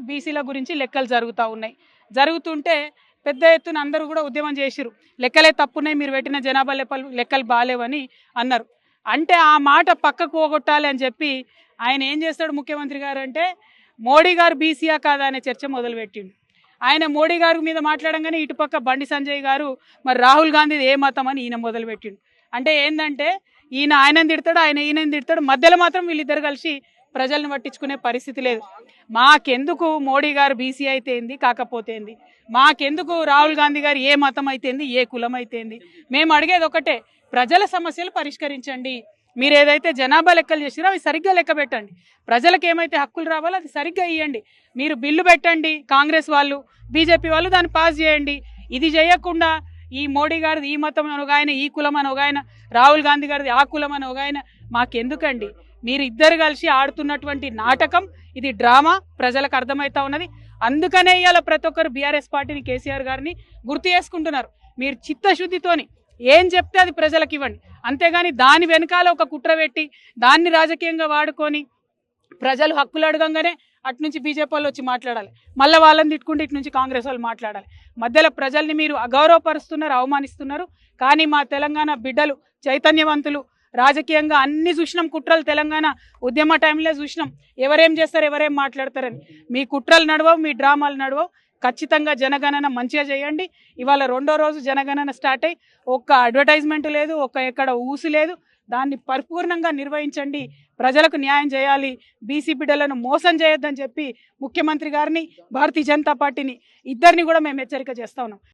బీసీల గురించి లెక్కలు జరుగుతూ ఉన్నాయి. జరుగుతుంటే పెద్ద ఎత్తున అందరూ కూడా ఉద్యమం చేసిరు. లెక్కలే తప్పున్నాయి, మీరు పెట్టిన జనాభా లెక్కలు బాలేవని అన్నారు. అంటే ఆ మాట పక్కకు పోగొట్టాలి అని చెప్పి ఆయన ఏం చేస్తాడు ముఖ్యమంత్రి గారు అంటే, మోడీ గారు బీసీయా కాదా అనే చర్చ మొదలుపెట్టిండు. ఆయన మోడీ గారి మీద మాట్లాడంగానే ఇటుపక్క బండి సంజయ్ గారు మరి రాహుల్ గాంధీది ఏ మతం అని ఈయన మొదలుపెట్టిండు. అంటే ఏంటంటే ఈయన ఆయనని తిడతాడు, ఆయన ఈయనని తిడతాడు, మధ్యలో మాత్రం వీళ్ళిద్దరు కలిసి ప్రజలను పట్టించుకునే పరిస్థితి లేదు. మాకెందుకు మోడీ గారు బీసీ అయితే ఏంది, కాకపోతే ఏంది, మాకెందుకు రాహుల్ గాంధీ గారు ఏ మతం అయితేంది, ఏ కులం అయితేంది, మేము అడిగేది ఒకటే, ప్రజల సమస్యలు పరిష్కరించండి. మీరు ఏదైతే జనాభా లెక్కలు చేసిరో అవి సరిగ్గా లెక్క పెట్టండి. ప్రజలకు ఏమైతే హక్కులు రావాలో అది సరిగ్గా ఇవ్వండి. మీరు బిల్లు పెట్టండి, కాంగ్రెస్ వాళ్ళు బీజేపీ వాళ్ళు దాన్ని పాస్ చేయండి. ఇది చేయకుండా ఈ మోడీ గారిది ఈ మతం అని ఒక ఆయన, ఈ కులం అని ఒక ఆయన, రాహుల్ గాంధీ గారిది ఆ కులం అని ఒక ఆయన, మాకెందుకండి? మీరు ఇద్దరు కలిసి ఆడుతున్నటువంటి నాటకం, ఇది డ్రామా ప్రజలకు అర్థమవుతా ఉన్నది. అందుకనే ఇవాళ ప్రతి ఒక్కరు బీఆర్ఎస్ పార్టీని, కేసీఆర్ గారిని గుర్తు చేసుకుంటున్నారు. మీరు చిత్తశుద్ధితోని ఏం చెప్తే అది ప్రజలకు ఇవ్వండి, అంతేగాని దాని వెనకాల ఒక కుట్ర పెట్టి దాన్ని రాజకీయంగా వాడుకొని ప్రజలు హక్కులు అడగంగానే అటు నుంచి బీజేపీ వాళ్ళు వచ్చి మాట్లాడాలి, మళ్ళీ వాళ్ళని తిట్టుకుంటే ఇటు నుంచి కాంగ్రెస్ వాళ్ళు మాట్లాడాలి. మధ్యలో ప్రజల్ని మీరు అగౌరవపరుస్తున్నారు, అవమానిస్తున్నారు. కానీ మా తెలంగాణ బిడ్డలు చైతన్యవంతులు, రాజకీయంగా అన్ని చూసినాం కుట్రలు, తెలంగాణ ఉద్యమ టైంలో చూసినాం ఎవరేం చేస్తారు, ఎవరేం మాట్లాడతారని. మీ కుట్రలు నడవవు, మీ డ్రామాలు నడవవు. ఖచ్చితంగా జనగణన మంచిగా చేయండి. ఇవాళ రెండో రోజు జనగణన స్టార్ట్ అయ్యి ఒక్క అడ్వర్టైజ్మెంట్ లేదు, ఒక్క ఎక్కడ ఊసి లేదు. దాన్ని పరిపూర్ణంగా నిర్వహించండి, ప్రజలకు న్యాయం చేయాలి, బీసీ బిడ్డలను మోసం చేయొద్దని చెప్పి ముఖ్యమంత్రి గారిని, భారతీయ జనతా పార్టీని ఇద్దరిని కూడా మేము హెచ్చరిక చేస్తా ఉన్నాం.